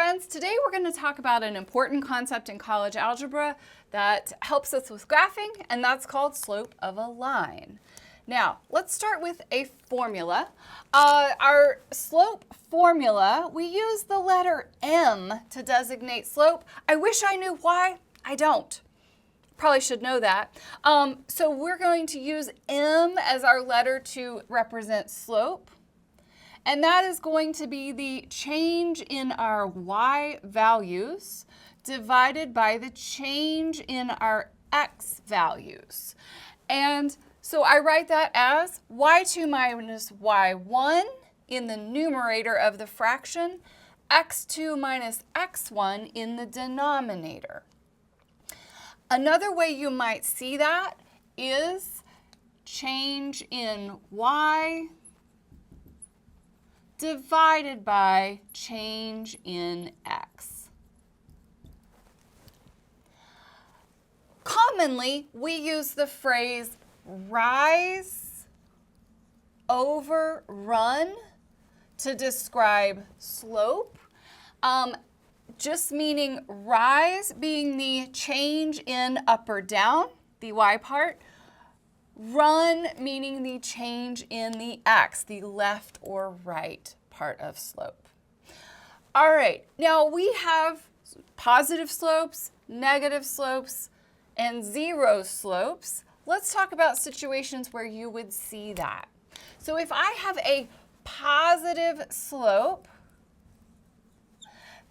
friends. Today we're going to talk about an important concept in college algebra that helps us with graphing, and that's called slope of a line. Now, let's start with a formula. Our slope formula, we use the letter M to designate slope. I wish I knew why. I don't. Probably should know that. So we're going to use M as our letter to represent slope. And that is going to be the change in our y values divided by the change in our x values. And so I write that as y2 minus y1 in the numerator of the fraction, x2 minus x1 in the denominator. Another way you might see that is change in y divided by change in x. Commonly, we use the phrase rise over run to describe slope, just meaning rise being the change in up or down, the y part, run meaning the change in the x, the left or right part of slope. All right, now we have positive slopes, negative slopes, and zero slopes. Let's talk about situations where you would see that. So if I have a positive slope,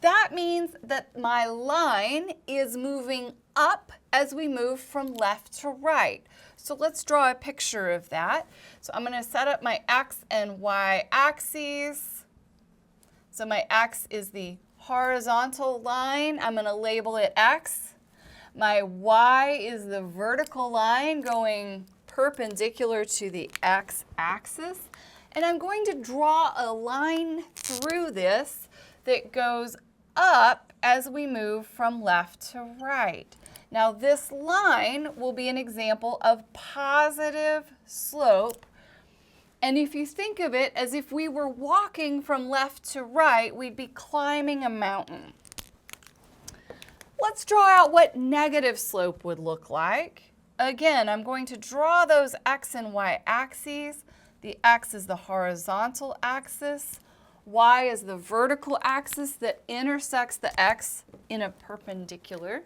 that means that my line is moving up as we move from left to right. So let's draw a picture of that. So I'm going to set up my x and y axes. So my x is the horizontal line. I'm going to label it x. My y is the vertical line going perpendicular to the x-axis. And I'm going to draw a line through this that goes up as we move from left to right. Now this line will be an example of positive slope. And if you think of it as if we were walking from left to right, we'd be climbing a mountain. Let's draw out what negative slope would look like. Again, I'm going to draw those x and y axes. The x is the horizontal axis. Y is the vertical axis that intersects the x in a perpendicular.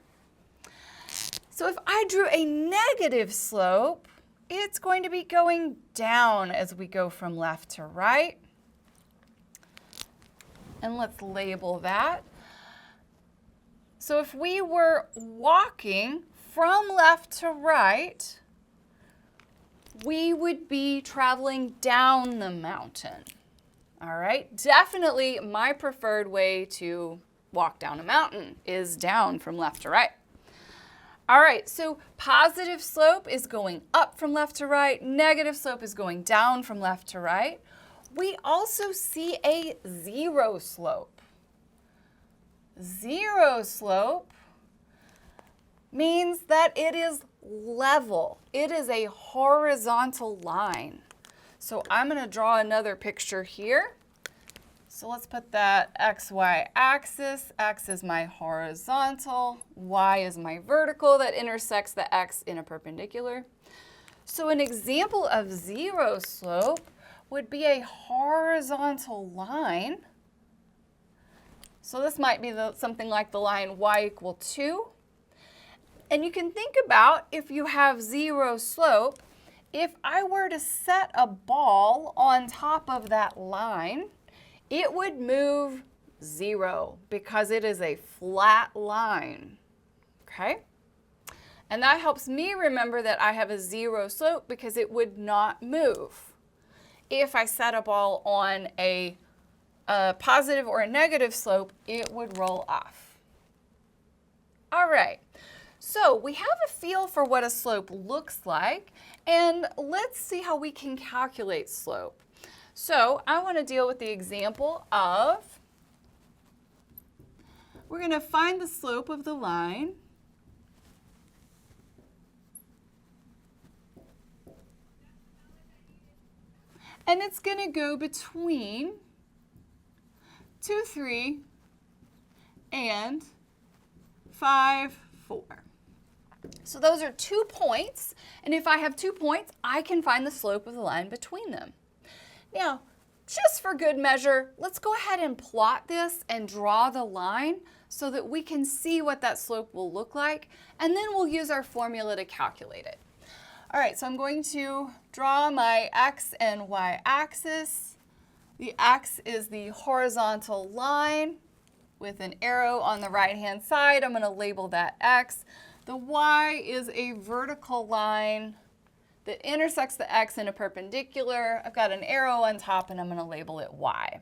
So if I drew a negative slope, it's going to be going down as we go from left to right. And let's label that. So if we were walking from left to right, we would be traveling down the mountain. All right, definitely my preferred way to walk down a mountain is down from left to right. All right, so positive slope is going up from left to right. Negative slope is going down from left to right. We also see a zero slope. Zero slope means that it is level. It is a horizontal line. So I'm going to draw another picture here. So let's put that xy axis. X is my horizontal, y is my vertical that intersects the x in a perpendicular. So an example of zero slope would be a horizontal line. So this might be something like the line y equal 2. And you can think about if you have zero slope, if I were to set a ball on top of that line, it would move 0 because it is a flat line, okay? And that helps me remember that I have a zero slope because it would not move. If I set a ball on a positive or a negative slope, it would roll off. All right. So we have a feel for what a slope looks like, and let's see how we can calculate slope. So I want to deal with the example of, we're going to find the slope of the line. And it's going to go between 2, 3, and 5, 4. So those are 2 points, and if I have 2 points, I can find the slope of the line between them. Now, just for good measure, let's go ahead and plot this and draw the line so that we can see what that slope will look like, and then we'll use our formula to calculate it. All right, so I'm going to draw my x and y axis. The x is the horizontal line with an arrow on the right-hand side. I'm going to label that x. The y is a vertical line that intersects the x in a perpendicular. I've got an arrow on top, and I'm going to label it y.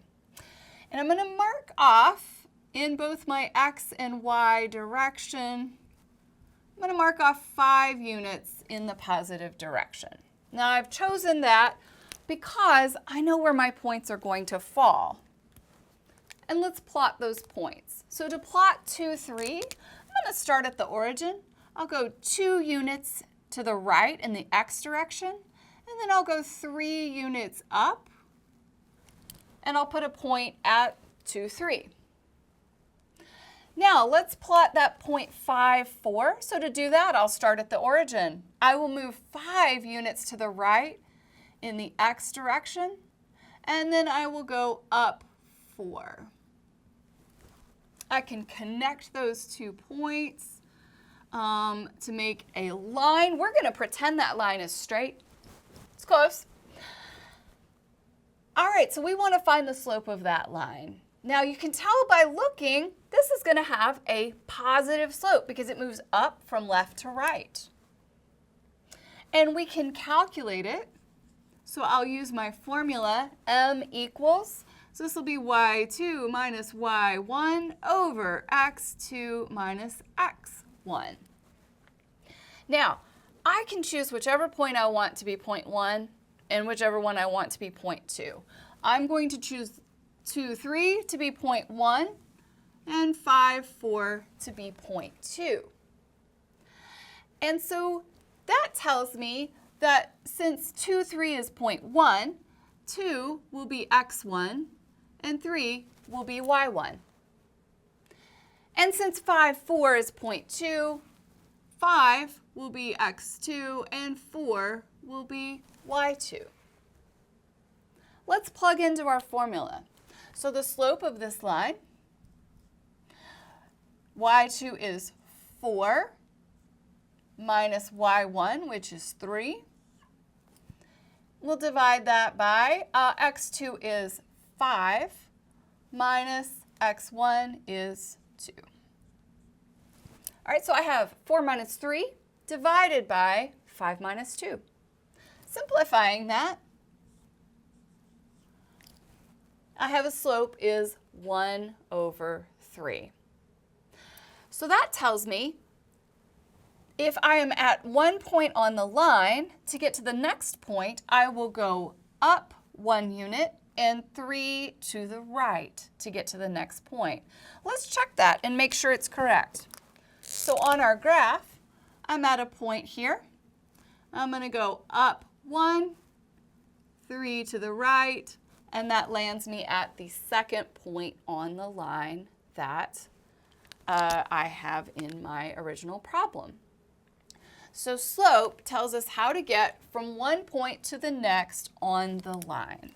And I'm going to mark off in both my x and y direction. I'm going to mark off 5 units in the positive direction. Now I've chosen that because I know where my points are going to fall. And let's plot those points. So to plot 2, 3, I'm going to start at the origin. I'll go 2 units to the right in the x direction, and then I'll go 3 units up, and I'll put a point at 2, 3. Now let's plot that point 5, 4. So to do that, I'll start at the origin. I will move 5 units to the right in the x direction, and then I will go up 4. I can connect those 2 points to make a line. We're going to pretend that line is straight. It's close. All right, so we want to find the slope of that line. Now you can tell by looking, this is going to have a positive slope because it moves up from left to right. And we can calculate it. So I'll use my formula, m equals, so this will be y2 minus y1 over x2 minus x1. Now, I can choose whichever point I want to be point 1 and whichever one I want to be point 2. I'm going to choose 2, 3 to be point 1 and 5, 4 to be point 2. And so that tells me that since 2, 3 is point 1, 2 will be x1 and 3 will be y1. And since 5, 4 is point 2, 5 will be x2 and 4 will be y2. Let's plug into our formula. So the slope of this line, y2 is 4 minus y1, which is 3. We'll divide that by x2 is 5 minus x1 is 2. All right, so I have 4 minus 3 divided by 5 minus 2. Simplifying that, I have a slope is 1 over 3. So that tells me if I am at one point on the line, to get to the next point, I will go up 1 unit and 3 to the right to get to the next point. Let's check that and make sure it's correct. So on our graph, I'm at a point here. I'm going to go up 1, 3 to the right, and that lands me at the second point on the line that I have in my original problem. So slope tells us how to get from one point to the next on the line.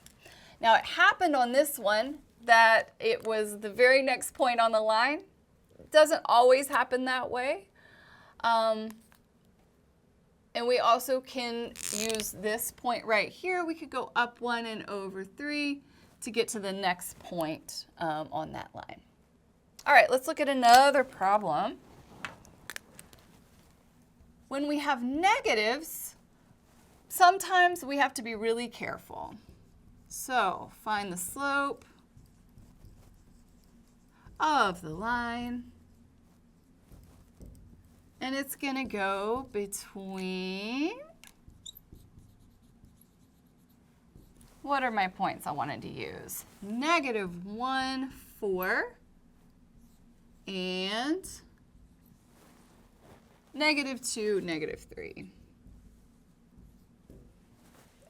Now it happened on this one that it was the very next point on the line. It doesn't always happen that way. And we also can use this point right here. We could go up 1 and over 3 to get to the next point on that line. All right, let's look at another problem. When we have negatives, sometimes we have to be really careful. So find the slope of the line. And it's going to go between, what are my points I wanted to use? -1, 4, and -2, -3.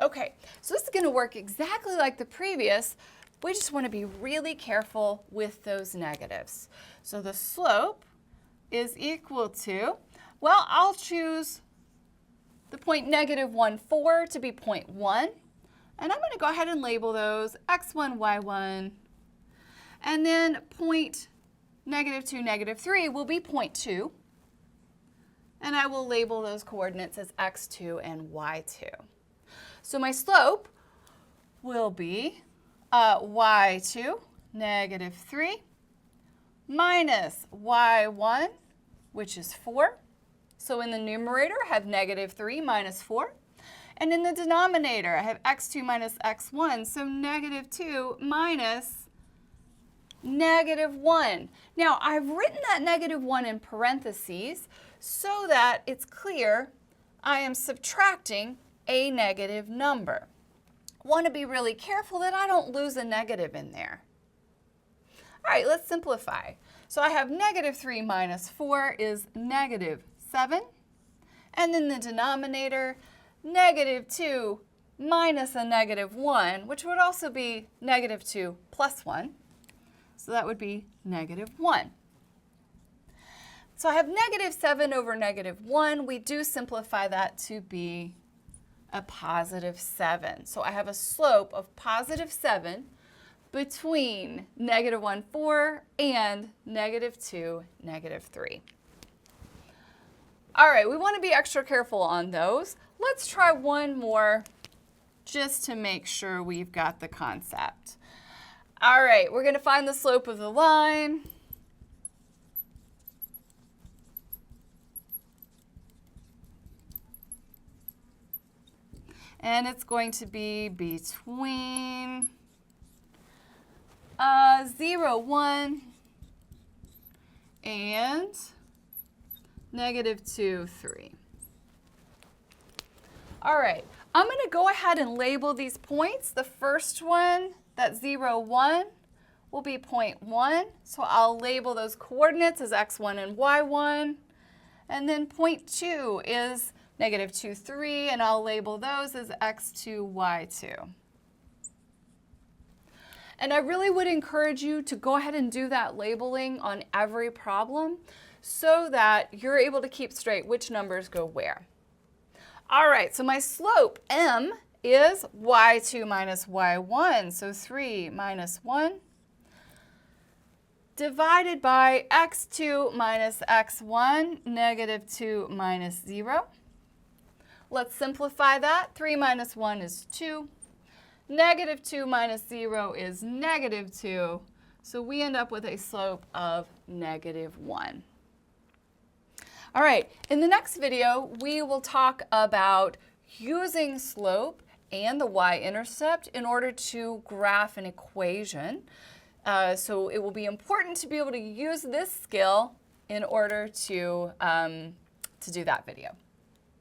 Okay, so this is going to work exactly like the previous, we just want to be really careful with those negatives. So the slope is equal to, well, I'll choose the point -1, 4 to be 0.1. And I'm going to go ahead and label those x1, y1. And then point -2, -3 will be 0.2. And I will label those coordinates as x2 and y2. So my slope will be y2, -3, minus y1, which is 4. So in the numerator, I have -3 minus 4. And in the denominator, I have x2 minus x1, so -2 minus -1. Now, I've written that -1 in parentheses so that it's clear I am subtracting a negative number. Want to be really careful that I don't lose a negative in there. All right, let's simplify. So I have -3 minus 4 is -7. And then the denominator, -2 minus a -1, which would also be -2 plus 1. So that would be -1. So I have -7 over -1. We do simplify that to be a +7. So I have a slope of +7 between -1, 4 and -2, -3. All right, we want to be extra careful on those. Let's try one more just to make sure we've got the concept. All right, we're going to find the slope of the line. And it's going to be between 0, 1 and -2, 3. All right, I'm going to go ahead and label these points. The first one, that 0, 1, will be 0.1. So I'll label those coordinates as x1 and y1. And then 0.2 is -2, 3, and I'll label those as x2, y2. And I really would encourage you to go ahead and do that labeling on every problem so that you're able to keep straight which numbers go where. All right, so my slope, m, is y2 minus y1, so 3 minus 1, divided by x2 minus x1, -2 minus 0. Let's simplify that. 3 minus 1 is 2. -2 minus 0 is -2. So we end up with a slope of -1. All right, in the next video, we will talk about using slope and the y-intercept in order to graph an equation. So it will be important to be able to use this skill in order to do that video.